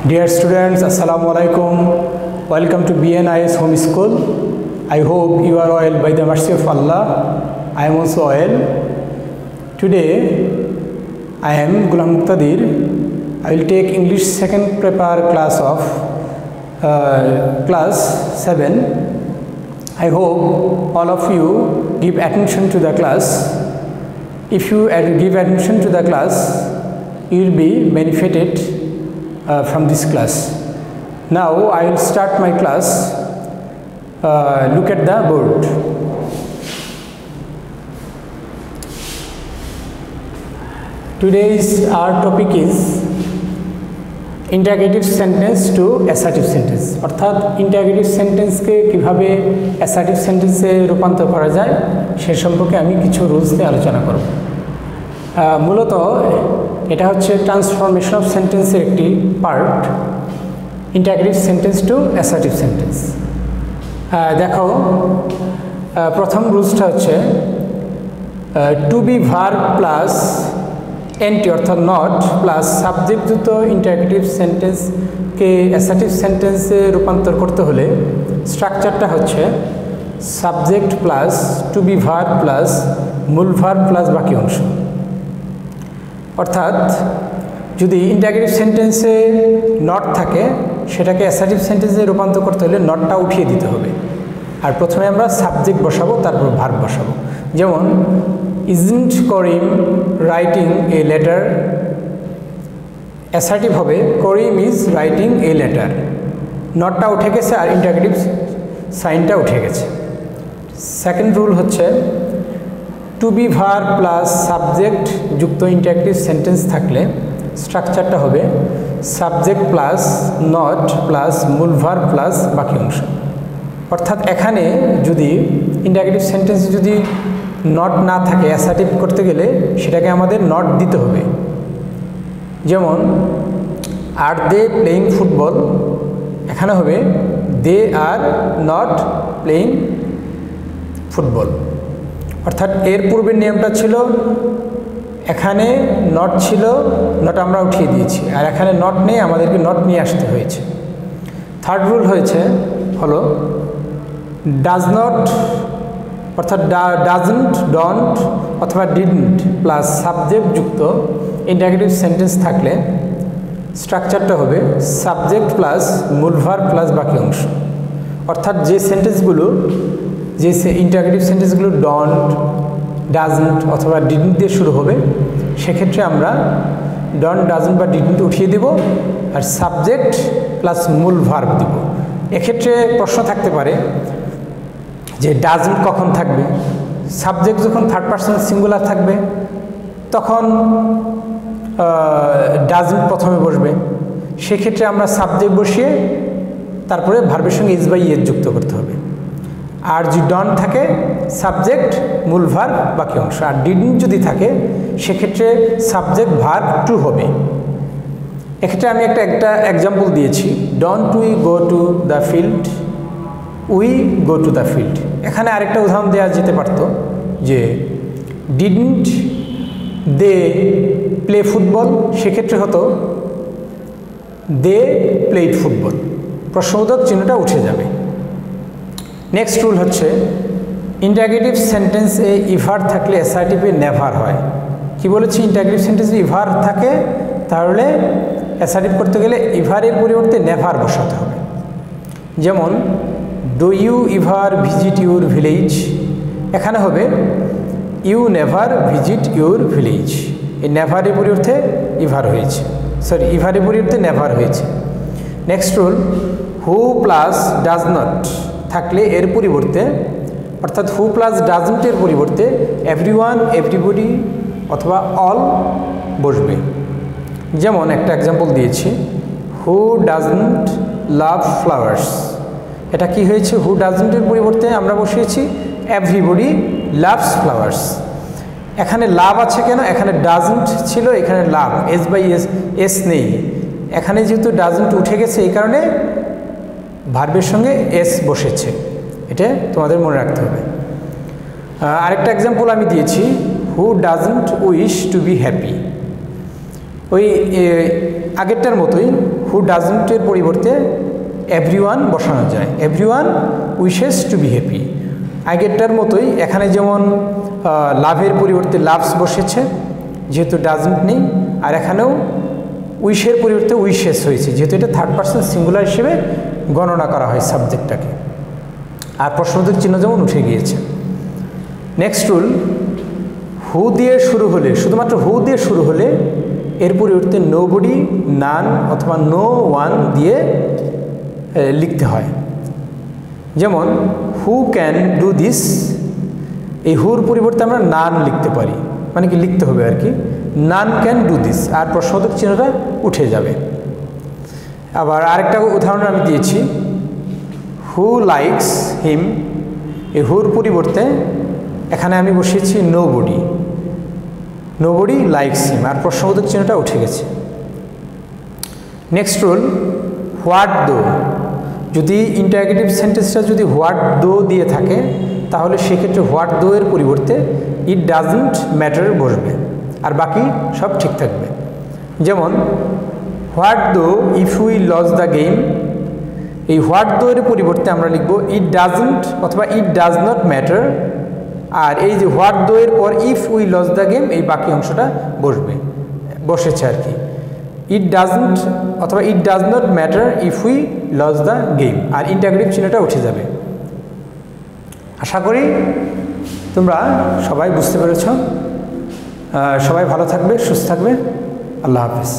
Dear students, Assalamu alaikum. Welcome to BNIS Home School. I hope you are well by the mercy of Allah. I am also well. Today, I am Gulam Muqtadir. I will take English second prepare class of class 7. I hope all of you give attention to the class. If you give attention to the class, you will be benefited from this class. Now I will start my class. Look at the board. Today's our topic is interrogative sentence to assertive sentence. অর্থাৎ interrogative sentence কে কিভাবে assertive sentence এ রূপান্তর করা যায় সে সম্পর্কে আমি কিছু rules নিয়ে আলোচনা করব। মূলত এটা হচ্ছে ট্রান্সফরমেশন অফ সেন্টেন্সের একটি part, interrogative sentence to assertive sentence. দেখো, প্রথম রুলসটা হচ্ছে to be verb plus NT অর্থাৎ নট প্লাস সাবজেক্টযুক্ত ইন্টারগ্রেটিভ সেন্টেন্সকে অ্যাসার্টিভ সেন্টেন্সে রূপান্তর করতে হলে স্ট্রাকচারটা হচ্ছে subject plus to be verb plus মূল ভার্ব প্লাস বাকি অংশ। অর্থাৎ যদি ইন্টারগ্রেটিভ সেন্টেন্সে নট থাকে সেটাকে অ্যাসার্টিভ সেন্টেন্সে রূপান্তর করতে হলে নটটা উঠিয়ে দিতে হবে। আর প্রথমে আমরা সাবজেক্ট বসাবো, তারপর ভার্ব বসাবো। যেমন isn't Karim writing a letter, assertive হবে Karim is writing a letter. নটটা উঠে গেছে আর ইন্টারগ্রেটিভ সাইনটা উঠে গেছে। সেকেন্ড রুল হচ্ছে to be verb plus subject যুক্ত ইন্টারগ্রেটিভ সেন্টেন্স থাকলে স্ট্রাকচারটা হবে সাবজেক্ট প্লাস নট প্লাস মূল ভার্ব প্লাস বাকি অংশ। অর্থাৎ এখানে যদি ইন্টারগ্রেটিভ সেন্টেন্স যদি নট না থাকে অ্যাসার্টিভ করতে গেলে সেটাকে আমাদের নট দিতে হবে। যেমন আর দে প্লেয়িং ফুটবল, এখানে হবে দে আর নট প্লেয়িং ফুটবল। অর্থাৎ এর পূর্বের নিয়মটা ছিল এখানে নট ছিল, নট আমরা উঠিয়ে দিয়েছি, আর এখানে নট নেই, আমাদেরকে নট নিয়ে আসতে হয়েছে। থার্ড রুল হলো ডাজ নট অর্থাৎ ডাজন্ট, ডন্ট অথবা ডিডন্ট প্লাস সাবজেক্ট যুক্ত ইন্টারগ্রেটিভ সেন্টেন্স থাকলে স্ট্রাকচারটা হবে সাবজেক্ট প্লাস মূল ভার্ব প্লাস বাকি অংশ। অর্থাৎ যে সেন্টেন্সগুলো যে ইন্টারগ্রেটিভ সেন্টেন্সগুলো ডন্ট, ডাজন্ট অথবা ডিডন্ট দিয়ে শুরু হবে সেক্ষেত্রে আমরা ডন্ট, ডাজন্ট বা ডিডন্ট উঠিয়ে দেব আর সাবজেক্ট প্লাস মূল ভার্ব দেব। এক্ষেত্রে প্রশ্ন থাকতে পারে যে ডাজন্ট কখন থাকবে? সাবজেক্ট যখন থার্ড পারসন সিঙ্গুলার থাকবে তখন ডাজন্ট প্রথমে বসবে, সেক্ষেত্রে আমরা সাবজেক্ট বসিয়ে তারপরে ভার্বের সঙ্গে ইজ বা ইয়ের যুক্ত করতে হবে। আর যদি ডন থাকে সাবজেক্ট মূল ভার্ব বাকি অংশ, আর ডিডন্ট যদি থাকে সেক্ষেত্রে সাবজেক্ট ভার্ব টু হবে। এক্ষেত্রে আমি একটা এক্সাম্পল দিয়েছি, don't we go to the field, we go to the field. এখানে আরেকটা উদাহরণ দেওয়া যেতে পারত যে ডিডন্ট দে প্লে ফুটবল, সেক্ষেত্রে হতো দে প্লেড ফুটবল, প্রশ্নবোধক চিহ্নটা উঠে যাবে। নেক্সট রুল হচ্ছে ইন্টারগ্রেটিভ সেন্টেন্সে ইভার থাকলে অ্যাসার্টিভে নেভার হয়। কি বলেছি? ইন্টারগ্রেটিভ সেন্টেন্সে ইভার থাকে তাহলে অ্যাসার্টিভ করতে গেলে ইভারের পরিবর্তে নেভার বসাতে হবে। যেমন do you ever visit your village, এখানে হবে you never visit your village. এই নেভারের পরিবর্তে ইভার হয়েছে, ইভারের পরিবর্তে নেভার হয়েছে। Next rule who plus does not থাকলে এর পরিবর্তে অর্থাৎ হু প্লাস ডাজন্টের পরিবর্তে এভরিওয়ান, এভরিবডি অথবা অল বসবে। যেমন একটা এক্সাম্পল দিয়েছি, হু ডাজন্ট লাভ ফ্লাওয়ার্স, এটা কি হয়েছে? হু ডাজন্টের পরিবর্তে আমরা বসিয়েছি এভরিবডি লাভস ফ্লাওয়ার্স। এখানে লাভ আছে কেন? এখানে ডাজন্ট ছিল, এখানে লাভ, এস বাই এস নেই। এখানে যেহেতু ডাজন্ট উঠে গেছে এই কারণে ভার্বের সঙ্গে এস বসেছে, এটা তোমাদের মনে রাখতে হবে। আরেকটা এক্সাম্পল আমি দিয়েছি, who doesn't wish to be happy. ওই আগেরটার মতোই হু ডাজন্টের পরিবর্তে এভরিওয়ান বসানো যায়, everyone wishes to be happy. আগেরটার মতোই এখানে যেমন লাভের পরিবর্তে লাভস বসেছে যেহেতু ডাজন্ট নেই, আর এখানেও উইশের পরিবর্তে উইশেস হয়েছে যেহেতু এটা থার্ড পারসন সিঙ্গুলার হিসেবে গণনা করা হয় সাবজেক্টটাকে। আর প্রশ্নবোধক চিহ্ন যেমন উঠে গিয়েছে। নেক্সট রুল, হু দিয়ে শুরু হলে, শুধুমাত্র হু দিয়ে শুরু হলে এর পরিবর্তে নোবডি, নান অথবা নো ওয়ান দিয়ে লিখতে হয়। যেমন হু ক্যান ডু দিস, এই হুর পরিবর্তে আমরা নান লিখতে পারি, মানে কি লিখতে হবে আর কি, নান ক্যান ডু দিস, আর প্রশ্নবোধক চিহ্নটা উঠে যাবে। আবার আরেকটা উদাহরণ আমি দিয়েছি, হু লাইকস হিম, এই হুর পরিবর্তে এখানে আমি বসিয়েছি নোবডি, নোবডি লাইকস হিম, আর প্রশ্নবোধক চিহ্নটা উঠে গেছে। নেক্সট রুল, হোয়াট দো, যদি ইন্টারগেটিভ সেন্টেন্সটা যদি হোয়াট দো দিয়ে থাকে তাহলে সেক্ষেত্রে হোয়াট দো এর পরিবর্তে ইট ডাজন্ট ম্যাটার বসবে, আর বাকি সব ঠিক থাকবে। যেমন what though if we lose the game, এই হোয়াট দো এর পরিবর্তে আমরা লিখব ইট ডাজন্ট অথবা ইট ডাজ নট ম্যাটার, আর এই যে হোয়াট দো এর পর if we lose the game এই বাকি অংশটা বসেছে আর কি, ইট ডাজন্ট অথবা it does not matter if we lose the game, আর ইন্টারগ্রেটিভ চিহ্নটা উঠে যাবে। আশা করি তোমরা সবাই বুঝতে পেরেছ। সবাই ভালো থাকবে, সুস্থ থাকবে। আল্লাহ হাফেজ।